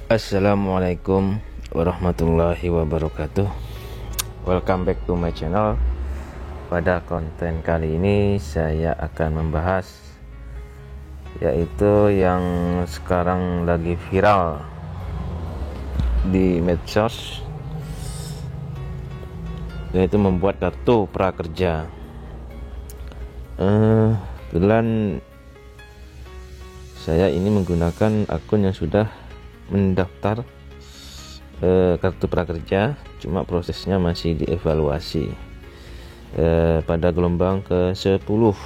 Assalamualaikum warahmatullahi wabarakatuh. Welcome back to my channel. Pada konten kali ini saya akan membahas yaitu yang sekarang lagi viral di medsos, yaitu membuat kartu prakerja. Kebetulan saya ini menggunakan akun yang sudah mendaftar kartu prakerja, cuma prosesnya masih dievaluasi pada gelombang ke-10.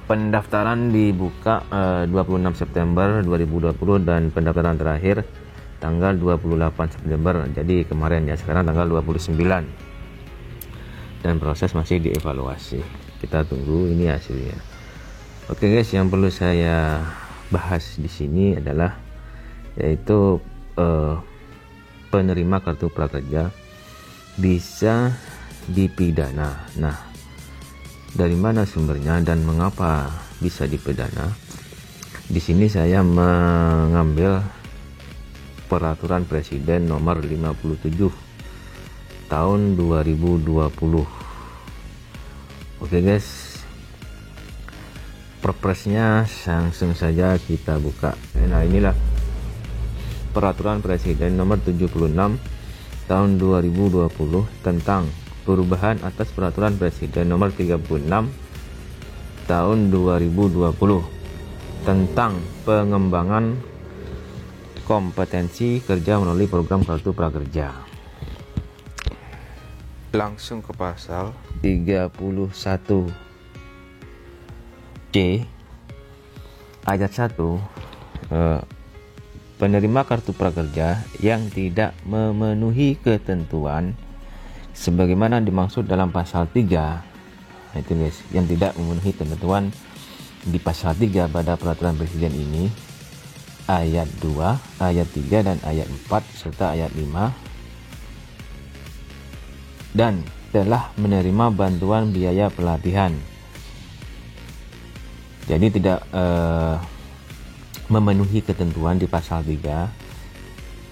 Pendaftaran dibuka 26 September 2020 dan pendaftaran terakhir tanggal 28 September, jadi kemarin ya, sekarang tanggal 29, dan proses masih dievaluasi. Kita tunggu ini hasilnya. Oke guys, yang perlu saya bahas di sini adalah yaitu penerima kartu prakerja bisa dipidana. Nah, dari mana sumbernya dan mengapa bisa dipidana? Di sini saya mengambil peraturan Presiden nomor 57 tahun 2020. Oke guys, perpresnya langsung saja kita buka. Nah, inilah peraturan Presiden nomor 76 tahun 2020 tentang perubahan atas peraturan Presiden nomor 36 tahun 2020 tentang pengembangan kompetensi kerja melalui program kartu prakerja. Langsung ke pasal 31C ayat 1. Penerima kartu prakerja yang tidak memenuhi ketentuan sebagaimana dimaksud dalam pasal 3, nah itu guys, yang tidak memenuhi ketentuan di pasal 3 pada peraturan presiden ini, ayat 2, ayat 3 dan ayat 4 serta ayat 5, dan telah menerima bantuan biaya pelatihan, jadi tidak memenuhi ketentuan di pasal 3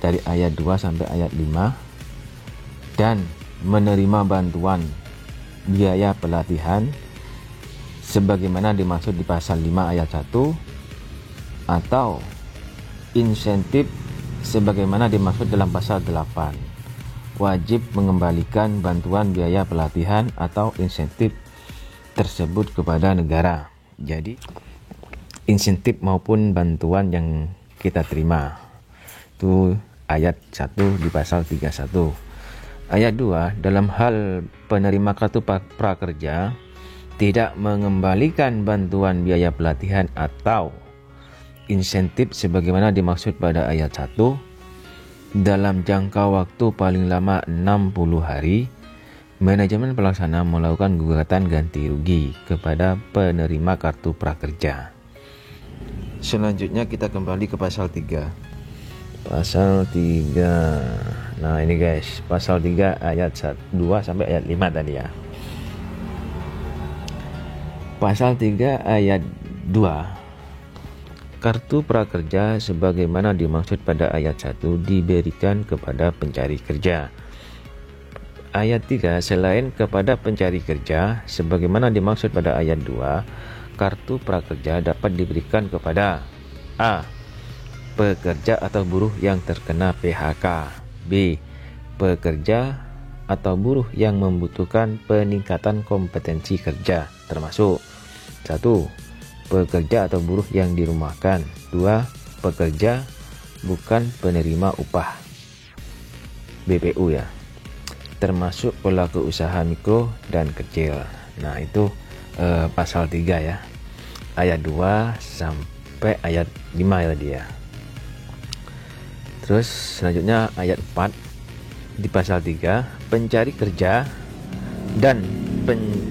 dari ayat 2 sampai ayat 5 dan menerima bantuan biaya pelatihan sebagaimana dimaksud di pasal 5 ayat 1 atau insentif sebagaimana dimaksud dalam pasal 8, wajib mengembalikan bantuan biaya pelatihan atau insentif tersebut kepada negara. Jadi insentif maupun bantuan yang kita terima, itu ayat 1 di pasal 31. Ayat 2, dalam hal penerima kartu prakerja tidak mengembalikan bantuan biaya pelatihan atau insentif sebagaimana dimaksud pada ayat 1 dalam jangka waktu paling lama 60 hari, manajemen pelaksana melakukan gugatan ganti rugi kepada penerima kartu prakerja. Selanjutnya kita kembali ke pasal 3. Pasal 3. Nah, ini guys, pasal 3 ayat 2 sampai ayat 5 tadi ya. Pasal 3 ayat 2. Kartu prakerja sebagaimana dimaksud pada ayat 1 diberikan kepada pencari kerja. Ayat 3, selain kepada pencari kerja sebagaimana dimaksud pada ayat 2, kartu prakerja dapat diberikan kepada A. pekerja atau buruh yang terkena PHK, B. pekerja atau buruh yang membutuhkan peningkatan kompetensi kerja termasuk 1. pekerja atau buruh yang dirumahkan, 2. pekerja bukan penerima upah BPU ya, termasuk pelaku usaha mikro dan kecil. Nah, itu pasal 3 ya, ayat 2 sampai ayat 5 ya tadi ya. Terus selanjutnya ayat 4 di pasal 3, pencari kerja dan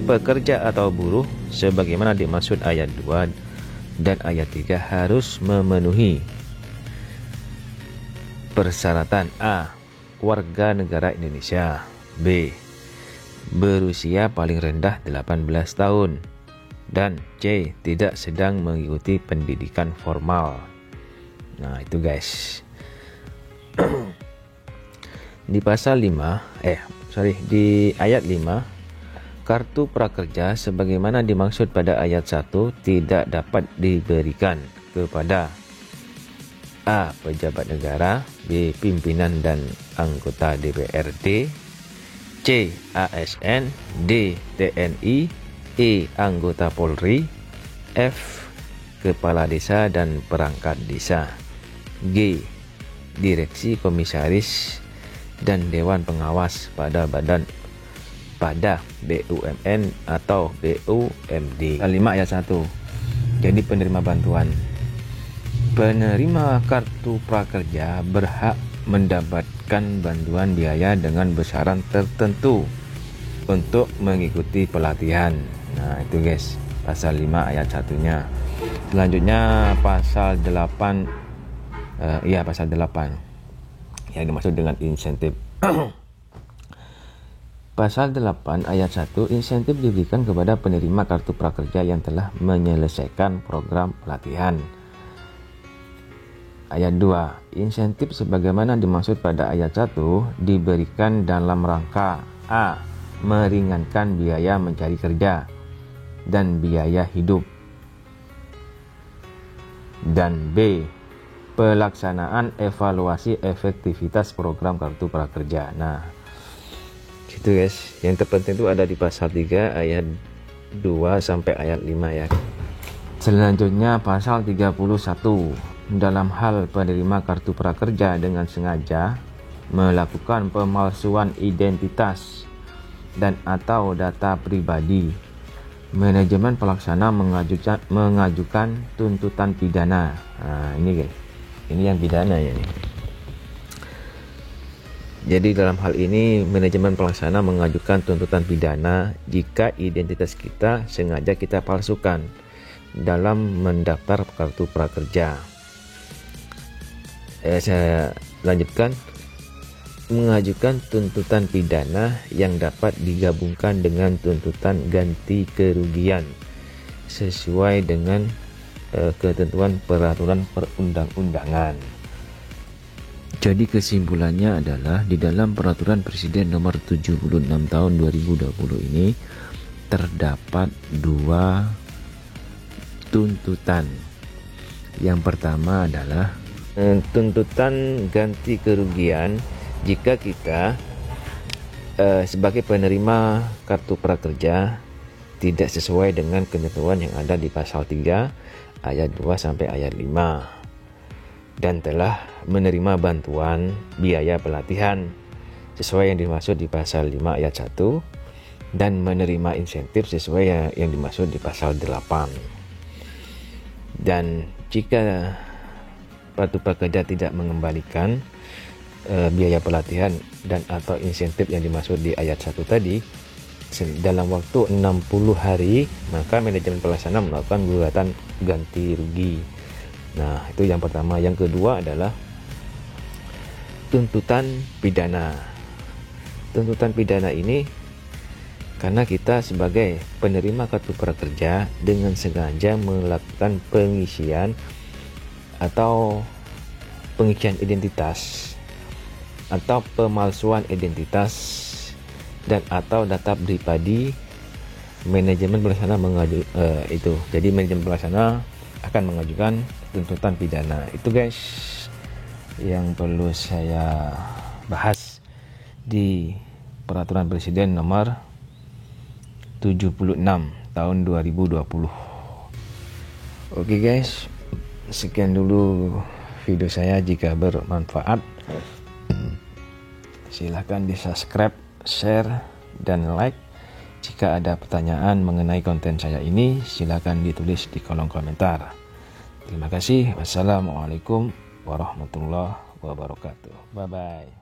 pekerja atau buruh sebagaimana dimaksud ayat 2 dan ayat 3 harus memenuhi persyaratan: A. warga negara Indonesia, B. berusia paling rendah 18 tahun, dan C. tidak sedang mengikuti pendidikan formal. Nah, itu guys. Di pasal 5, di ayat 5, kartu prakerja sebagaimana dimaksud pada ayat 1 tidak dapat diberikan kepada A. Pejabat negara, B. Pimpinan dan anggota DPRD, C. ASN, D. TNI, E. Anggota Polri, F. Kepala desa dan perangkat desa, G. Direksi, komisaris, dan dewan pengawas pada BUMN atau BUMD. 5 ayat 1. Jadi penerima bantuan. Penerima kartu prakerja berhak mendapatkan bantuan biaya dengan besaran tertentu untuk mengikuti pelatihan. Nah, itu guys, pasal 5 ayat 1-nya. Selanjutnya pasal 8, pasal 8 yang dimaksud dengan insentif. Pasal 8 ayat 1, insentif diberikan kepada penerima kartu prakerja yang telah menyelesaikan program pelatihan. Ayat 2, insentif sebagaimana dimaksud pada ayat 1 diberikan dalam rangka A. Meringankan biaya mencari kerja dan biaya hidup, dan B. Pelaksanaan evaluasi efektivitas program kartu prakerja. Nah, gitu guys. Yang terpenting itu ada di pasal 3 ayat 2 sampai ayat 5 ya. Selanjutnya pasal 31, dalam hal penerima kartu prakerja dengan sengaja melakukan pemalsuan identitas dan atau data pribadi, manajemen pelaksana mengajukan tuntutan pidana. Nah, ini guys, ini yang pidana ya. Jadi dalam hal ini manajemen pelaksana mengajukan tuntutan pidana jika identitas kita sengaja kita palsukan dalam mendaftar kartu prakerja. Saya lanjutkan. Mengajukan tuntutan pidana yang dapat digabungkan dengan tuntutan ganti kerugian sesuai dengan ketentuan peraturan perundang-undangan. Jadi kesimpulannya adalah di dalam peraturan Presiden nomor 76 tahun 2020 ini terdapat 2 tuntutan. Yang pertama adalah tuntutan ganti kerugian jika kita sebagai penerima kartu prakerja tidak sesuai dengan ketentuan yang ada di pasal 3 ayat 2 sampai ayat 5 dan telah menerima bantuan biaya pelatihan sesuai yang dimaksud di pasal 5 ayat 1 dan menerima insentif sesuai yang dimaksud di pasal 8. Dan jika kartu prakerja tidak mengembalikan biaya pelatihan dan atau insentif yang dimaksud di ayat 1 tadi dalam waktu 60 hari, maka manajemen pelaksana melakukan gugatan ganti rugi. Nah, itu yang pertama. Yang kedua adalah tuntutan pidana. Tuntutan pidana ini karena kita sebagai penerima kartu prakerja dengan sengaja melakukan pengisian atau pengisian identitas atau pemalsuan identitas dan atau data pribadi, manajemen pelaksana jadi manajemen pelaksana akan mengajukan tuntutan pidana. Itu guys yang perlu saya bahas di peraturan Presiden nomor 76 tahun 2020. Oke guys, sekian dulu video saya. Jika bermanfaat silahkan di subscribe, share, dan like. Jika ada pertanyaan mengenai konten saya ini, silahkan ditulis di kolom komentar. Terima kasih. Wassalamualaikum warahmatullahi wabarakatuh. Bye bye.